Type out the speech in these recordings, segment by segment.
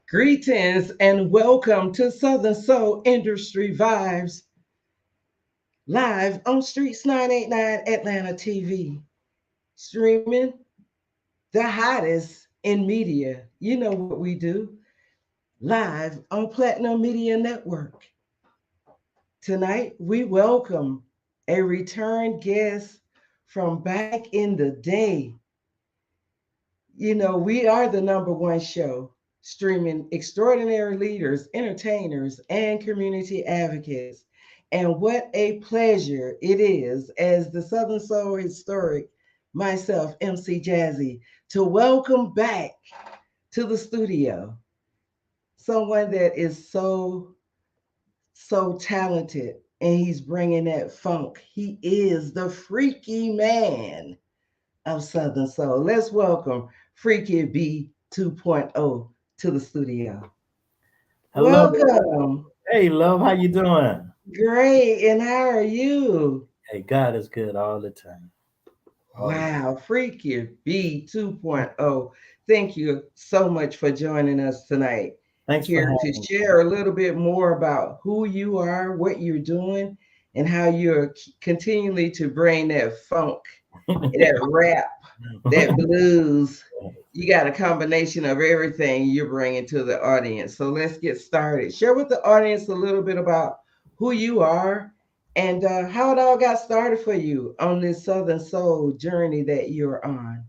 Greetings and welcome to Southern Soul Industry Vibes live on Streetz989ATLTV, streaming the hottest in media. You know what we do, live on Platinum Media Network. Tonight, we welcome a return guest from back in the day. You know, we are the number one show streaming extraordinary leaders, entertainers, and community advocates. And what a pleasure it is, as the Southern Soul historic, myself, MC Jazzy, to welcome back to the studio someone that is so talented, and he's bringing that funk. He is the freaky man of Southern Soul. Let's welcome Freaky B 2.0 to the studio. Hello. Welcome. Hey, love. How you doing? Great. And how are you? Hey, God is good all the time. Wow. Freaky B 2.0. Thank you so much for joining us tonight. Thanks for Here to having share a little bit more about who you are, what you're doing, and how you're continually to bring that funk, me. that rap, that blues. You got a combination of everything you're bringing to the audience. So let's get started. Share with the audience a little bit about who you are and how it all got started for you on this Southern Soul journey that you're on.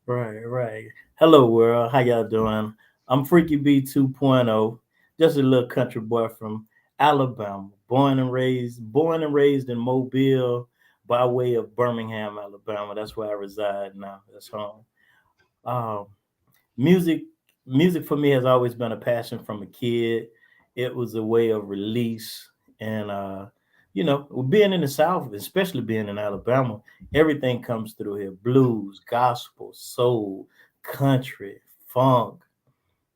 Right. Hello, world. How y'all doing? I'm Freaky B 2.0, just a little country boy from Alabama, born and raised in Mobile by way of Birmingham, Alabama. That's where I reside now. That's home. Um, music, music for me has always been a passion from a kid. It was a way of release, and being in the South, especially being in Alabama, everything comes through here: blues, gospel, soul, country, funk,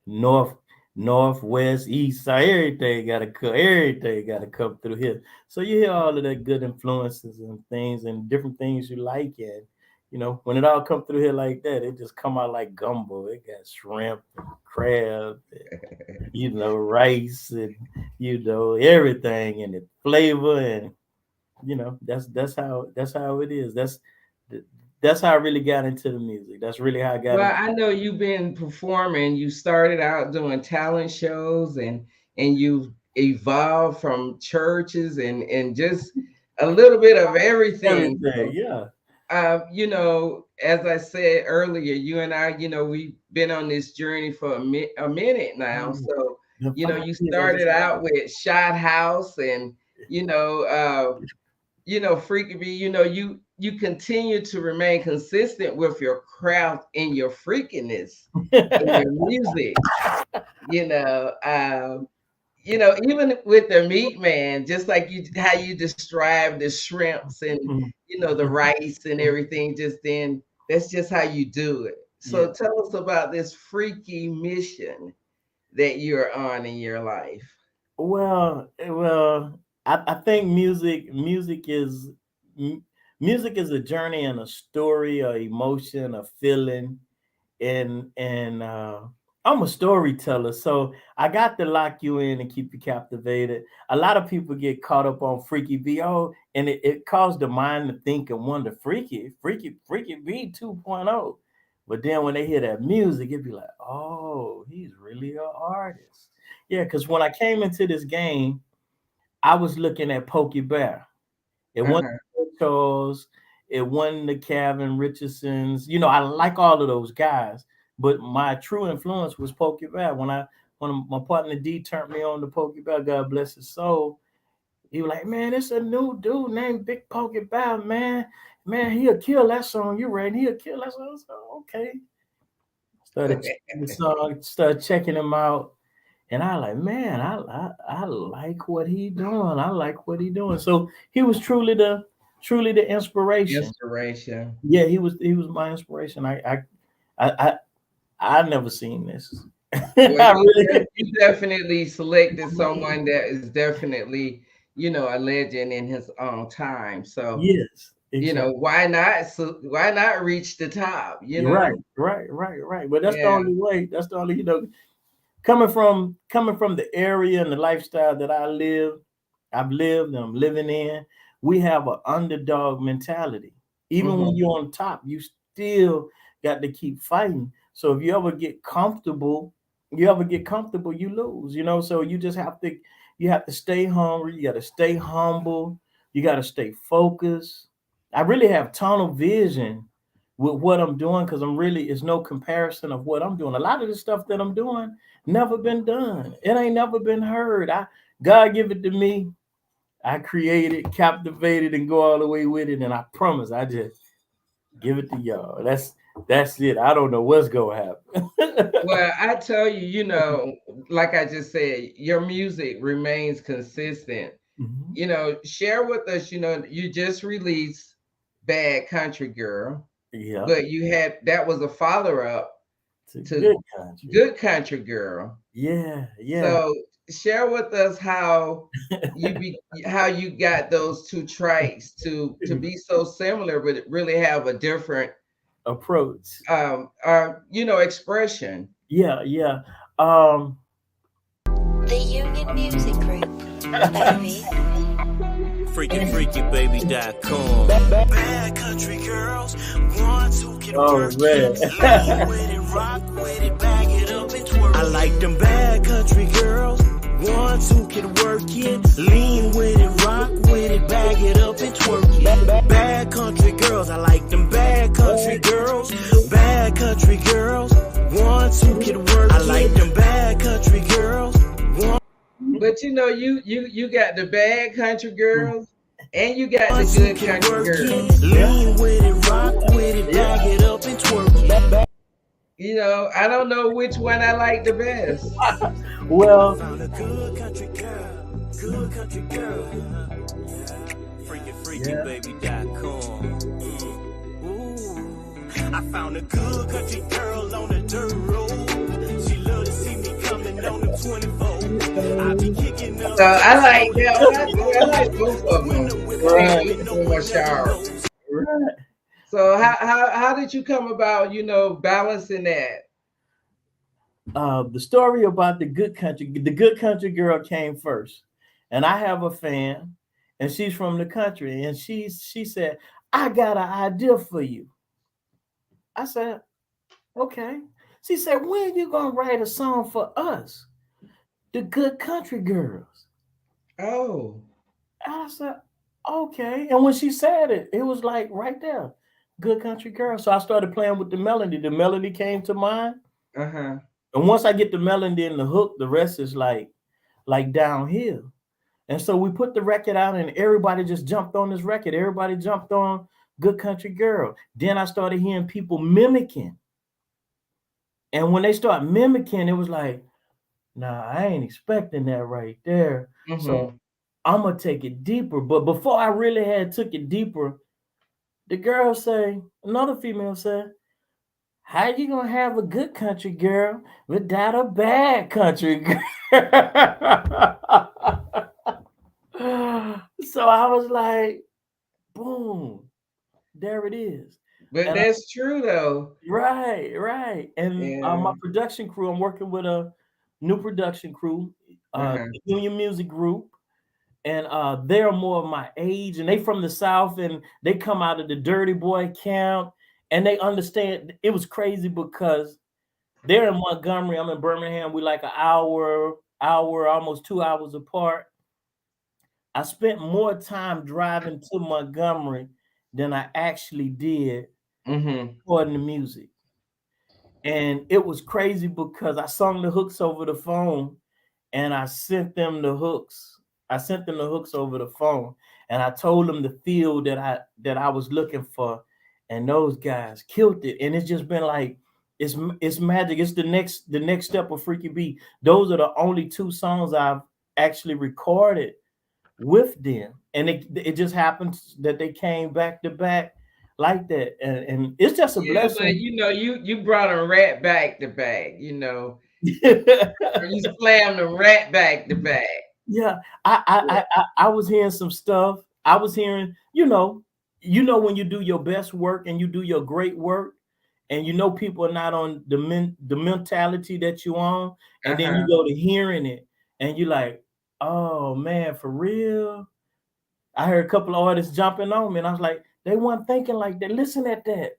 north, northwest, east side. Everything got to come through here. So you hear all of that good influences and things and different things you like, and when it all come through here like that, it just come out like gumbo. It got shrimp and crab, and, rice, and everything, and the flavor, and that's how it is. That's how I really got into the music. That's really how I got Well, into. I know you've been performing. You started out doing talent shows, and you've evolved from churches and just a little bit of everything. Everything, So, yeah. as I said earlier, you and I, we've been on this journey for a minute now. Mm. So, The 5 you years I just started out with Shot House, and you know, uh, Freaky B, you continue to remain consistent with your craft and your freakiness in your music. You know, um, even with the meat man, just like you how you describe the shrimps and the rice and everything, just then that's just how you do it. Yeah. So tell us about this freaky mission that you're on in your life. Well, I think mu- music is a journey and a story, a emotion, a feeling, and I'm a storyteller, so I got to lock you in and keep you captivated. A lot of people get caught up on Freaky VO, and it caused the mind to think and wonder, Freaky V 2.0. But then when they hear that music, it'd be like, oh, he's really an artist. Yeah, because when I came into this game, I was looking at Pokey Bear. It wasn't Uh-huh. Charles. It wasn't the Calvin Richardsons. You know, I like all of those guys, but my true influence was Pokey Bear. When my partner D turned me on to Pokey Bear, God bless his soul, he was like, "Man, it's a new dude named Big Pokey Bear, man. Man, he'll kill that song you read. He'll kill that song." So, okay. Started checking the song, started checking him out. And I like, man, I like what he doing. I like what he doing. So he was truly the inspiration. Inspiration. Yeah, he was my inspiration. I I never seen this. Well, I really you definitely selected someone that is definitely, a legend in his own time. So, yes, exactly. why not? So why not reach the top? You're right. But that's the Yeah. only way. That's the only coming from the area and the lifestyle that I've lived and I'm living in, we have an underdog mentality. Even when Hmm. you're on top, you still got to keep fighting. So if you ever get comfortable, you lose, So you have to stay hungry, you got to stay humble, you got to stay focused. I really have tunnel vision with what I'm doing because it's no comparison of what I'm doing. A lot of the stuff that I'm doing never been done. It ain't never been heard. God give it to me. I create it, captivate it, and go all the way with it. And I promise, I just give it to y'all. That's it. I don't know what's gonna happen. Well, I tell you, like I just said, your music remains consistent. Mhm. Share with us, you just released Bad Country Girl, Yeah, but you had that was a follow up it's a to good country. Good Country Girl. Yeah, yeah. So share with us how you got those two tracks to be so similar, but really have a different Approach. expression. Yeah, yeah. Um, The Union Music Group, baby. FreakyBaby.com. Bad country girls, ones who can oh work man. it, lean with it, rock with it, bag it up and twerk. I like them bad country girls, ones who can work it, lean with it, rock with it, bag it up and twerk it. Bad country girls, I like them bad country girls, bad country girls, ones who can work it. I like them bad country girls. But you got the Bad Country Girls and you got the Good Country Girls. Lean with it, rock with it, bag it up and twerk it. I don't know which one I like the best. Well, Found a good country girl, good country girl. FreakyBaby.com. Ooh, I found a good country girl on the dirt road. She love to see me coming on the 24. I be kicking up. So I like that one. I like both of them. Right. They more sharp. right. So how did you come about, balancing that? The story about the good country girl came first, and I have a fan, and she's from the country, and she said, "I got an idea for you." I said, "Okay." She said, "When you gonna write a song for us, the good country girls?" Oh. And I said, "Okay." And when she said it, it was like right there, good country girl. So I started playing with the melody. The melody came to mind. Uh-huh. And once I get the melody and the hook, the rest is like downhill. And so we put the record out and everybody just jumped on this record. Everybody jumped on Good Country Girl. Then I started hearing people mimicking. And when they start mimicking, it was like, nah, I ain't expecting that right there. So Mm-hmm. I'm gonna take it deeper. But before I really had took it deeper, the girl say, another female said, how you gonna have a good country girl without a bad country girl? So I was like, boom, there it is. But And that's true though. right. And Yeah. my production crew, I'm working with a new production crew, Uh-huh. the Union Music Group, and they're more of my age, and they from the South, and they come out of the Dirty Boy camp, and they understand. It was crazy because they're in Montgomery, I'm in Birmingham. We like an hour, almost 2 hours apart. I spent more time driving to Montgomery than I actually did Mm-hmm. recording the music. And it was crazy because I sung the hooks over the phone and I sent them the hooks. I sent them the hooks over the phone and I told them the feel that I was looking for. And those guys killed it. And it's just been like it's magic. It's the next step of Freaky B. Those are the only two songs I've actually recorded with them. And it just happens that they came back to back like that. And it's just a Yeah, but blessing. you brought them right back to back. Yeah, You slammed them right back to back. I was hearing some stuff. I was hearing, when you do your best work and you do your great work, and people are not on the mentality that you on, and then you go to hearing it, and you're like, oh man, for real. I heard a couple of artists jumping on me, and I was like, they weren't thinking like that. Listen at that.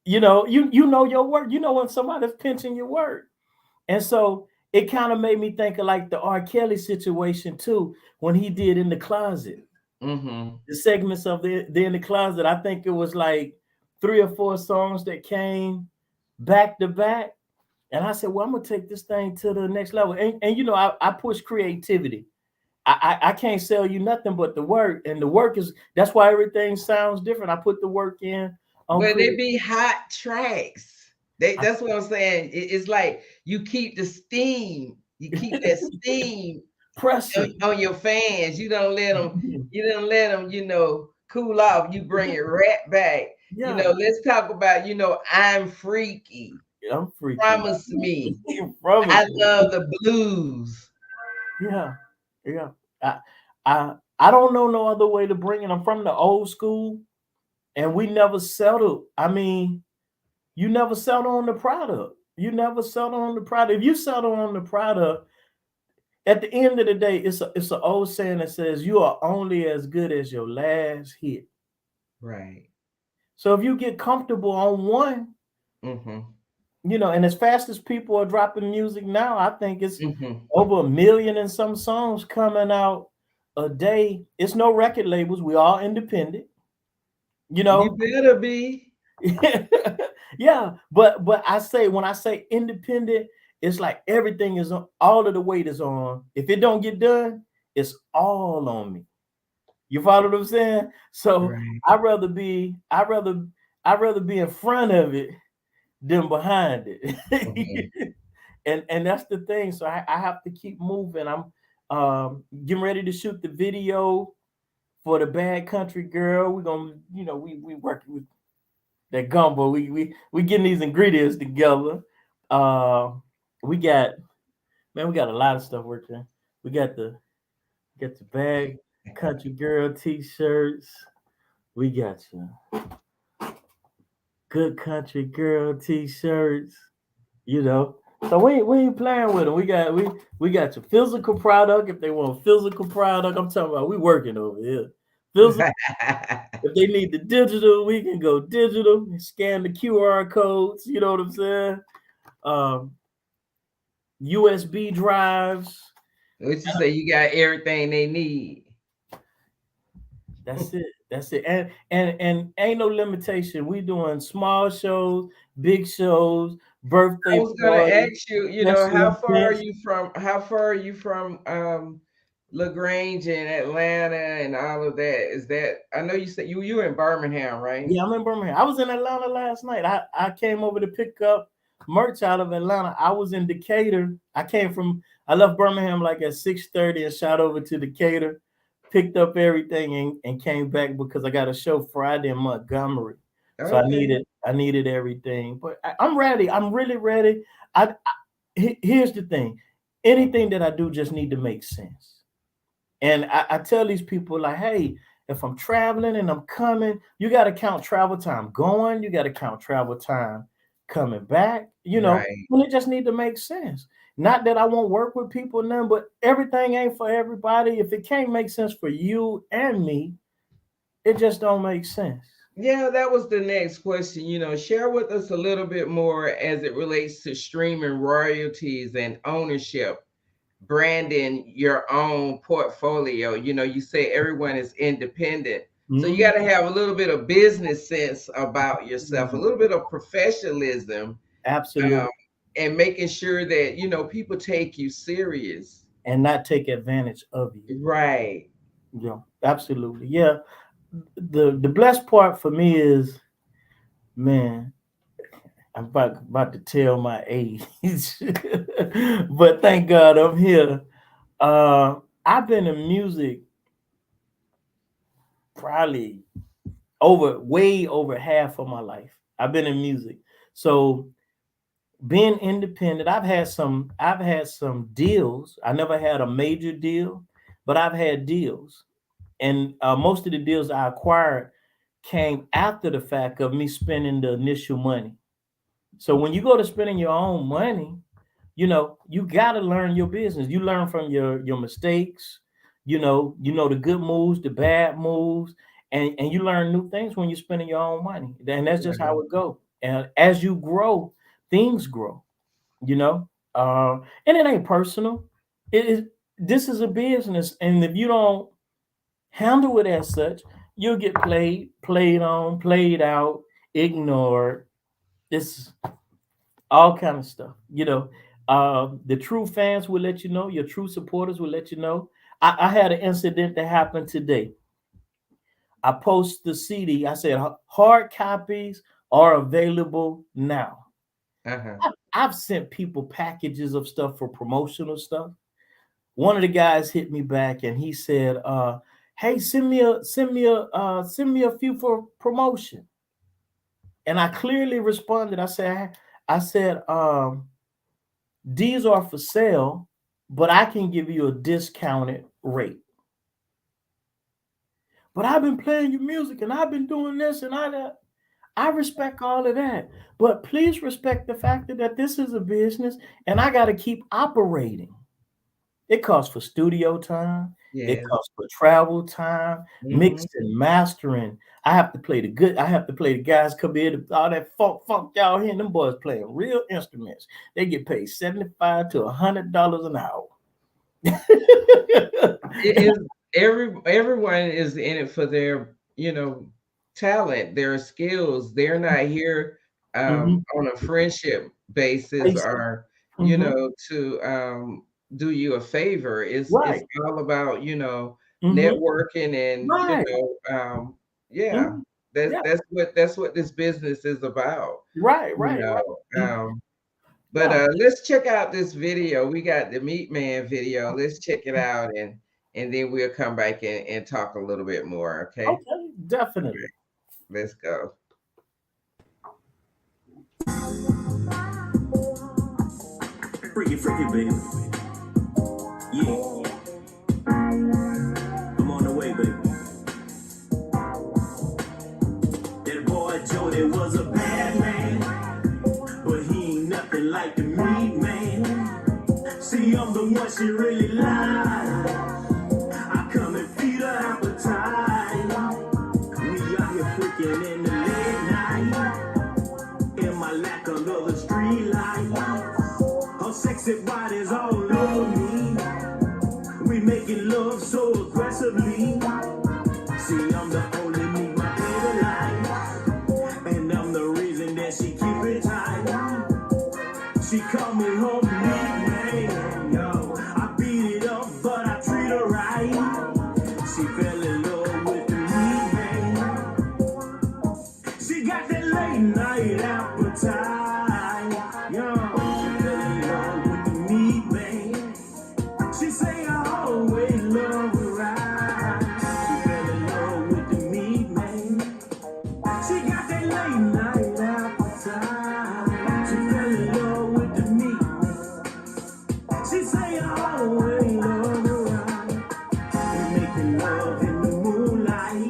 You know your work. You know when somebody's pinching your work. And so it kind of made me think of like the R. Kelly situation too, when he did In the Closet. Mm-hmm. The segments of the In the Closet, I think it was like 3 or 4 songs that came back to back. And I said, well, I'm gonna take this thing to the next level. And I push creativity. I can't sell you nothing but the work. And the work that's why everything sounds different. I put the work in. But they be hot tracks. That's what I'm saying. It's like you keep the steam. You keep that steam pressing on your fans. You don't let them, cool off. You bring it right back. Yeah. Let's talk about, I'm freaky. I'm freaky. Promise me. I love the blues. Yeah. I don't know no other way to bring it. I'm from the old school, and we never settled. I mean, you never settle on the product. You never settle on the product. If you settle on the product, at the end of the day, it's an old saying that says you are only as good as your last hit. Right. So if you get comfortable on one, and as fast as people are dropping music now, I think it's over 1 million and some songs coming out a day. It's no record labels. We all independent. You better be. Yeah, but when I say independent, it's like everything is on, all of the weight is on. If it don't get done, it's all on me. You follow what I'm saying? So right. I'd rather be in front of it than behind it. And that's the thing. So I have to keep moving. I'm getting ready to shoot the video for the Bad Country Girl. We're gonna, we working with that gumbo. We getting these ingredients together. We got a lot of stuff working. We got the Bad Country Girl t-shirts. We got you Good Country Girl t-shirts. So we ain't playing with them. We got your physical product. If they want physical product, I'm talking about we working over here. Physical. If they need the digital, we can go digital. Scan the QR codes. You know what I'm saying? USB drives. What you say? You got everything they need. That's it. And ain't no limitation. We doing small shows, big shows, birthday. I was gonna ask you, how far are you from LaGrange and Atlanta and all of that? Is that, I know you said you in Birmingham, right? Yeah, I'm in Birmingham. I was in Atlanta last night. I came over to pick up merch out of Atlanta. I was in Decatur. I left Birmingham like at 6:30 and shot over to Decatur, picked up everything and came back because I got a show Friday in Montgomery. Okay. So I needed everything. But I'm ready. I'm really ready. Here's the thing. Anything that I do just need to make sense. And I tell these people like, hey, if I'm traveling and I'm coming, you got to count travel time going. You got to count travel time coming back. You know, Right. and it just need to make sense. Not that I won't work with people none, but everything ain't for everybody. If it can't make sense for you and me, it just don't make sense. Yeah, that was the next question. Share with us a little bit more as it relates to streaming royalties and ownership, branding your own portfolio. You say everyone is independent. So you got to have a little bit of business sense about yourself, a little bit of professionalism, Absolutely. and making sure that, people take you serious. And not take advantage of you. Right. Yeah, absolutely. Yeah. The blessed part for me is, man, I'm about to tell my age, but thank God I'm here. I've been in music probably way over half of my life. I've been in music, so being independent, I've had some deals. I never had a major deal, but I've had deals, and most of the deals I acquired came after the fact of me spending the initial money. So when you go to spending your own money, you got to learn your business. You learn from your mistakes. The good moves, the bad moves, and you learn new things when you're spending your own money. And that's just how it goes. And as you grow, things grow. And it ain't personal. This is a business, and if you don't handle it as such, you'll get played on, played out, ignored. It's all kind of stuff. The true fans will let you know. Your true supporters will let you know. I had an incident that happened today. I posted the CD. I said hard copies are available now. I've sent people packages of stuff for promotional stuff. One of the guys hit me back and he said, "Hey, send me a few for promotion." And I clearly responded. I said, these are for sale, but I can give you a discounted rate. But I've been playing your music and I've been doing this and I respect all of that. But please respect the fact that this is a business and I got to keep operating. It costs for studio time. Yeah. It costs for travel time, mixing, mastering. I have to play the guys come in, all that funk y'all hearing. Them boys playing real instruments. They get paid $75 to $100 an hour. Everyone is in it for their, talent, their skills. They're not here on a friendship basis or, to do you a favor. It's all about, networking and, that's what this business is about. Right. Let's check out this video. We got the Meat Man video. Let's check it out and then we'll come back and talk a little bit more. Okay, definitely. Okay. Let's go. Freaky, baby. Yeah. I'm on the way, baby. That boy Jody was a bad man, but he ain't nothing like the Meat Man. See, I'm the one she really likes. I come and feed her appetite. We out here freaking in the late night, in my lack under the street light. Her sexy body's all over me. We making love so aggressively. See, I'm the only me my baby like, and I'm the reason that she keep it tight. She call me home Meat Man, yo. I beat it up, but I treat her right. She fell in love with the Meat Man. She got that late night appetite, yo. She fell in love with the Meat Man. She say I always love her right. She fell in love with the Meat Man. She got that late night appetite. She fell in love with the Meat Man. She say I always love her right. We making love in the moonlight.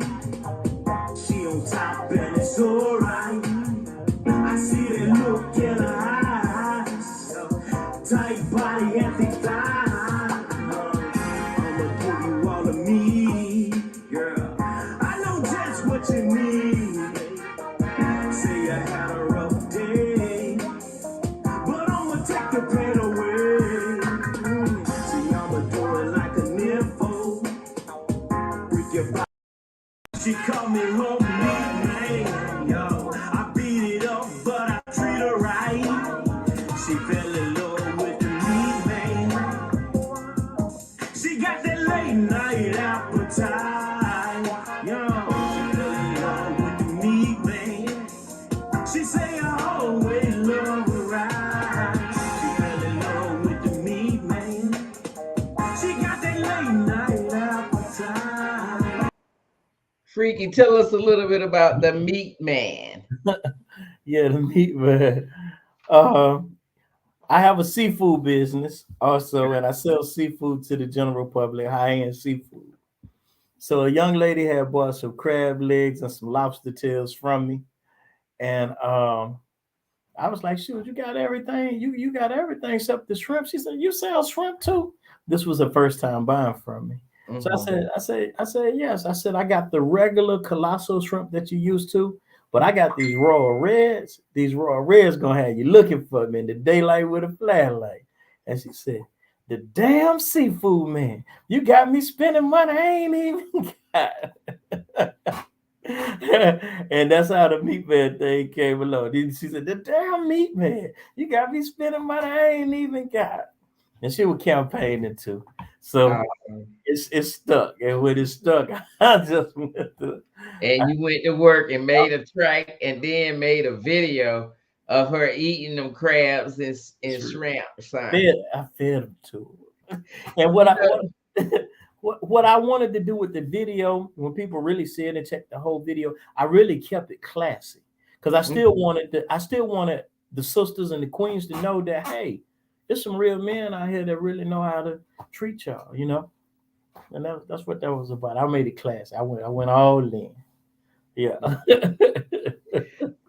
She got that late night appetite. She fell in love with the meat man. She say I always love her right. She fell in love with the meat man. She got that late night appetite. Freaky, tell us a little bit about the meat man. Yeah, the meat man. I have a seafood business also, and I sell seafood to the general public, high-end seafood. So a young lady had bought some crab legs and some lobster tails from me, and I was like, "Shoot, you got everything. You got everything except the shrimp." She said, "You sell shrimp too?" This was her first time buying from me. Mm-hmm. So I said, yes. I said, I got the regular colossal shrimp that you used to, but I got these raw reds. These raw reds gonna have you looking for me in the daylight with a flashlight. And she said, "The damn seafood man, you got me spending money I ain't even got." And that's how the meat man thing came along. She said, "The damn meat man, you got me spending money I ain't even got." And she was campaigning too. So it's stuck. And when it's stuck, I just went to. And you went to work and made a track and then made a video of her eating them crabs and shrimp. I fed them to her. And what I wanted to do with the video, when people really see it and check the whole video, I really kept it classy. Because I still wanted the sisters and the queens to know that, hey, there's some real men out here that really know how to treat y'all, you know. And that's what that was about. I made it classy. I went all in. Yeah.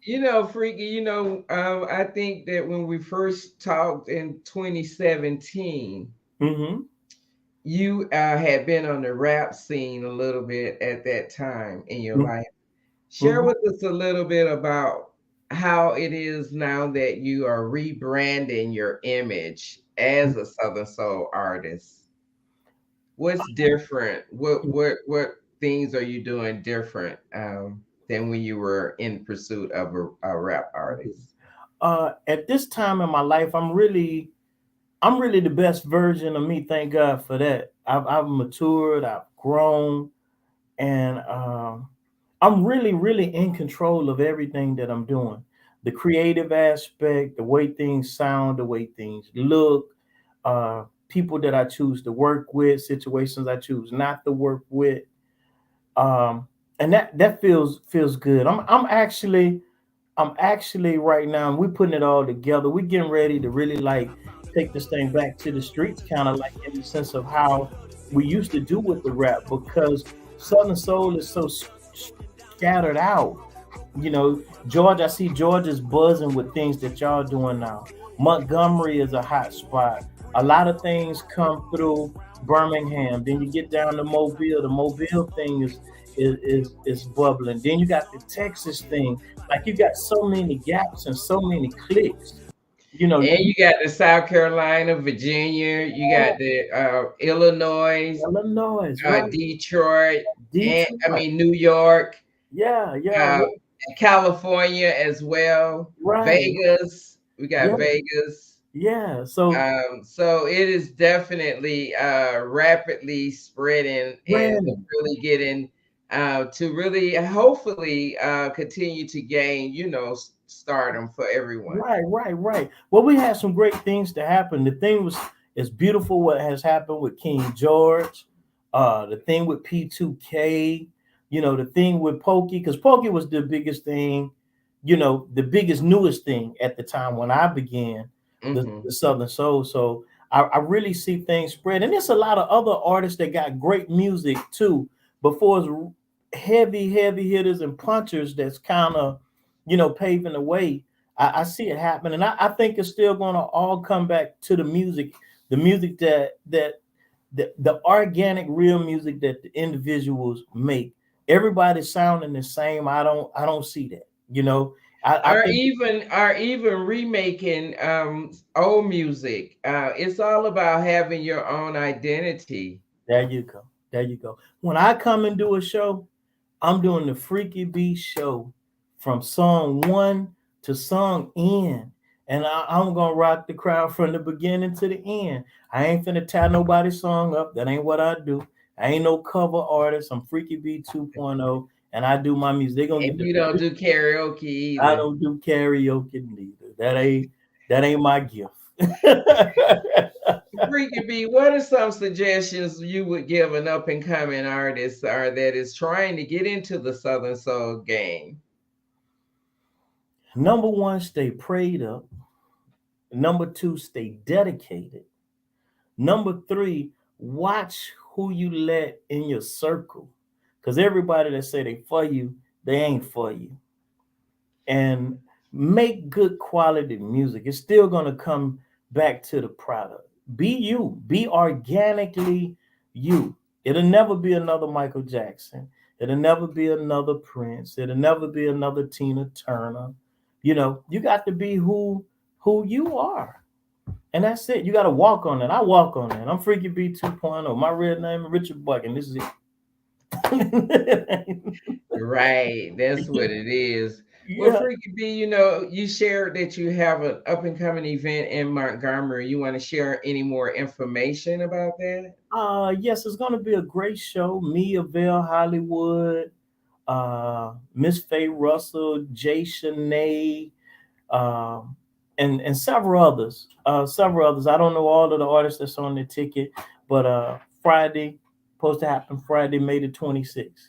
You know, Freaky, you know, I think that when we first talked in 2017, you had been on the rap scene a little bit at that time in your life. Share with us a little bit about how it is now that you are rebranding your image as a Southern Soul artist. What's different? What things are you doing different than when you were in pursuit of a rap artist? At this time in my life, I'm really the best version of me. Thank God for that. I've matured, I've grown, and I'm really in control of everything that I'm doing. The creative aspect, the way things sound, the way things look, people that I choose to work with, situations I choose not to work with. And that feels good. I'm actually right now, we're putting it all together. We're getting ready to really like take this thing back to the streets, kind of like in the sense of how we used to do with the rap, because Southern Soul is so scattered out. You know, Georgia, I see Georgia's buzzing with things that y'all doing now. Montgomery is a hot spot. A lot of things come through Birmingham. Then you get down to Mobile. The Mobile thing is bubbling. Then you got the Texas thing. Like, you got so many gaps and so many clicks. You know, and you got the South Carolina, Virginia. You got the Illinois, right? Detroit. And, I mean, New York. Yeah. California as well. Right. Vegas. We got Vegas. Yeah. So it is definitely rapidly spreading and really getting to really hopefully continue to gain, you know, stardom for everyone. Right. Well, we had some great things to happen. The thing it's beautiful what has happened with King George, the thing with P2K, you know, the thing with Pokey, because Pokey was the biggest thing, you know, the biggest, newest thing at the time when I began the Southern Soul. So I really see things spread. And there's a lot of other artists that got great music too, before it's heavy hitters and punchers that's kind of, you know, paving the way. I see it happening. And I think it's still going to all come back to the music that the organic, real music that the individuals make. Everybody's sounding the same. I don't see that, you know. Are even remaking old music. It's all about having your own identity. There you go. When I come and do a show, I'm doing the Freaky B show from song 1 to song N, and I'm gonna rock the crowd from the beginning to the end. I ain't finna tie nobody's song up. That ain't what I do. I ain't no cover artist. I'm Freaky B 2.0, and I do my music. They gonna get And the. you don't do karaoke I either. don't do karaoke neither. That ain't my gift. Freaky B, what are some suggestions you would give an up and coming artist or that is trying to get into the Southern Soul game? Number one, stay prayed up. Number two, stay dedicated. Number three, watch who you let in your circle. Because everybody that say they for you, they ain't for you. And make good quality music. It's still gonna come back to the product. Be you, be organically you. It'll never be another Michael Jackson. It'll never be another Prince. It'll never be another Tina Turner. You got to be who you are. And that's it. You got to walk on it. I walk on it. I'm Freaky B 2.0. My real name is Richard Boykin. This is it. Right, that's what it is. Well, Yeah. Freaky B, you shared that you have an up and coming event in Montgomery. You want to share any more information about that? Yes, it's gonna be a great show. Me, Avell Hollywood, Miss Faye Russell, Jay Shanae, um, and several others. Several others. I don't know all of the artists that's on the ticket, but Friday, supposed to happen Friday, May the 26th.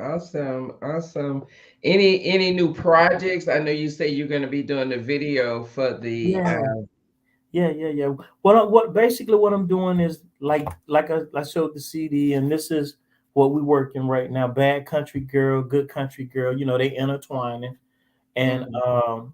Awesome, awesome. Any new projects? I know you say you're going to be doing the video for the Yeah, yeah. What basically what I'm doing is like I showed the CD, and this is what we're working right now. Bad Country Girl, Good Country Girl. They intertwining, and Mhm.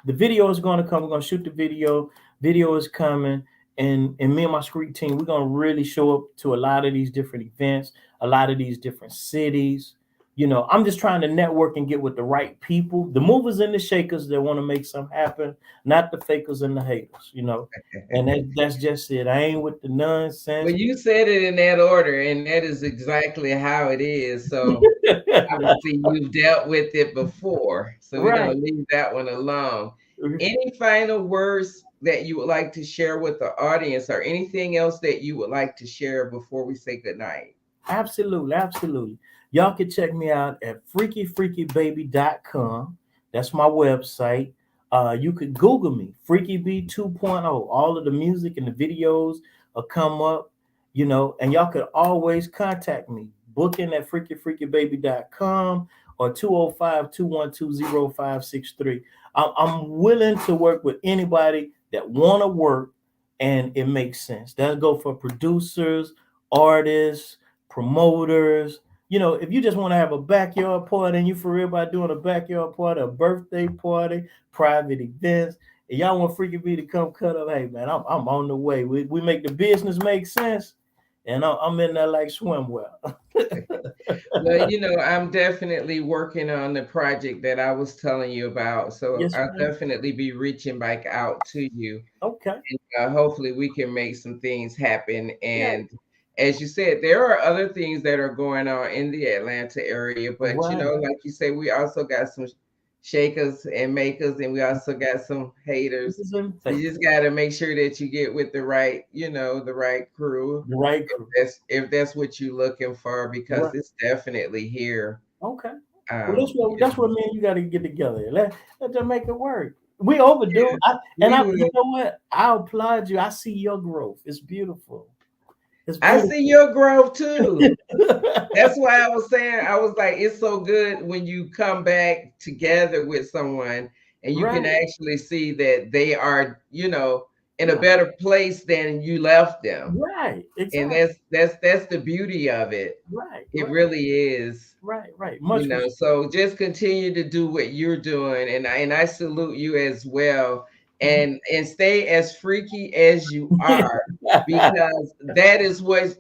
the video is going to come. We're going to shoot the video. Video is coming, and me and my street team, we're going to really show up to a lot of these different events, a lot of these different cities. I'm just trying to network and get with the right people, the movers and the shakers that want to make something happen, not the fakers and the haters. And that's just it. I ain't with the Well, nonsense. you said it in that order, and that is exactly how it is. So obviously you've dealt with it before, so we're going Right. to leave that one alone. Any final words that you would like to share with the audience, or anything else that you would like to share before we say goodnight? Absolutely, absolutely. Y'all can check me out at freakyfreakybaby.com. That's my website. You could Google me, Freaky B 2.0. All of the music and the videos will come up, and y'all could always contact me. Booking at freakyfreakybaby.com or 205-212-0563. I'm willing to work with anybody that want to work and it makes sense. That'll go for producers, artists, promoters. If you just want to have a backyard party and you for real about doing a backyard party, a birthday party, private events, and y'all want Freaky B to come cut up, hey man, I'm on the way. We make the business make sense, and I'm in there like swimwear. Well, I'm definitely working on the project that I was telling you about, so Yes, I'll ma'am. definitely be reaching back out to you. Okay. Hopefully we can make some things happen. Yeah. And as you said, there are other things that are going on in the Atlanta area, but Right. like you say, we also got some shakers and makers, and we also got some haters. You just got to make sure that you get with the right, the right crew. The right crew. If that's what you're looking for, because Right. it's definitely here. Okay. Well, that's what me and you got to get together. Let them make it work. We overdue. will. You know what? I applaud you. I see your growth. It's beautiful. It's I beautiful. see your growth too. That's why I was saying, I was like, it's so good when you come back together with someone and you can Right. actually see that they are, in a better place than you left them. Right. And Exactly. that's the beauty of it. Right. It Right. really is. Right. Much respect. So just continue to do what you're doing, and I salute you as well, and stay as freaky as you are, because that is what's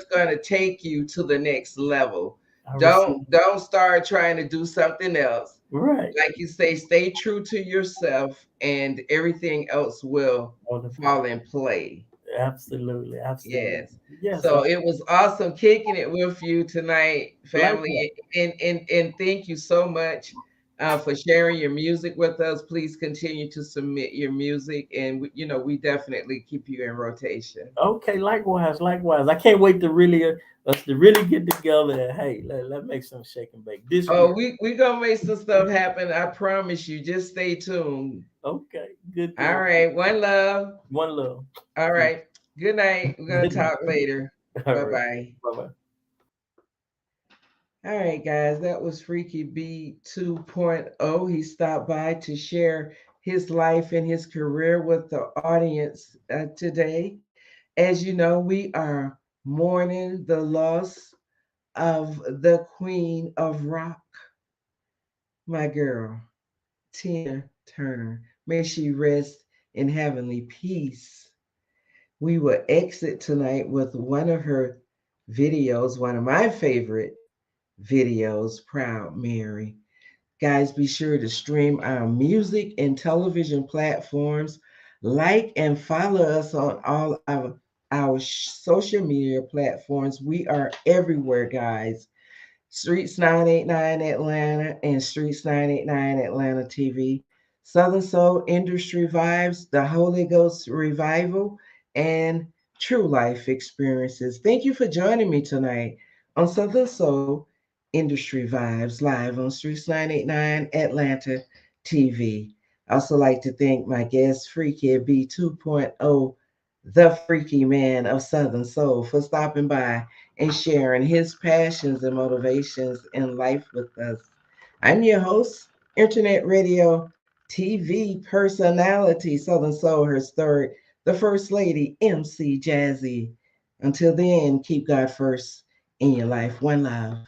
going to take you to the next level. I receive. Don't start trying to do something else. Right. Like you say, stay true to yourself, and everything else will fall in play. Absolutely. Yes. Yes. So it was awesome kicking it with you tonight, family. And thank you so much for sharing your music with us. Please continue to submit your music, and we definitely keep you in rotation. Okay, likewise, likewise. I can't wait to really us to really get together and hey, let make some shake and bake this Oh, week. we gonna make some stuff happen. I promise you. Just stay tuned. Okay, good All deal. right, one love. One love. All right. Good night. We're gonna Good night. talk later. All Bye right. bye. Bye bye. All right, guys, that was Freaky B 2.0. He stopped by to share his life and his career with the audience today. As you know, we are mourning the loss of the Queen of Rock, my girl, Tina Turner. May she rest in heavenly peace. We will exit tonight with one of her videos, one of my favorite videos, Proud Mary. Guys, be sure to stream our music and television platforms. Like and follow us on all our social media platforms. We are everywhere, guys. Streetz989 Atlanta and Streetz989 Atlanta TV. Southern Soul Industry Vibes, the Holy Ghost Revival, and True Life Experiences. Thank you for joining me tonight on Southern Soul Industry Vibes live on Streetz989 Atlanta TV. I also like to thank my guest, Freaky B 2.0, the freaky man of Southern Soul, for stopping by and sharing his passions and motivations in life with us. I'm your host, Internet Radio TV personality, Southern Soul, her third, the First Lady, EmCee Jazzy. Until then, keep God first in your life. One love.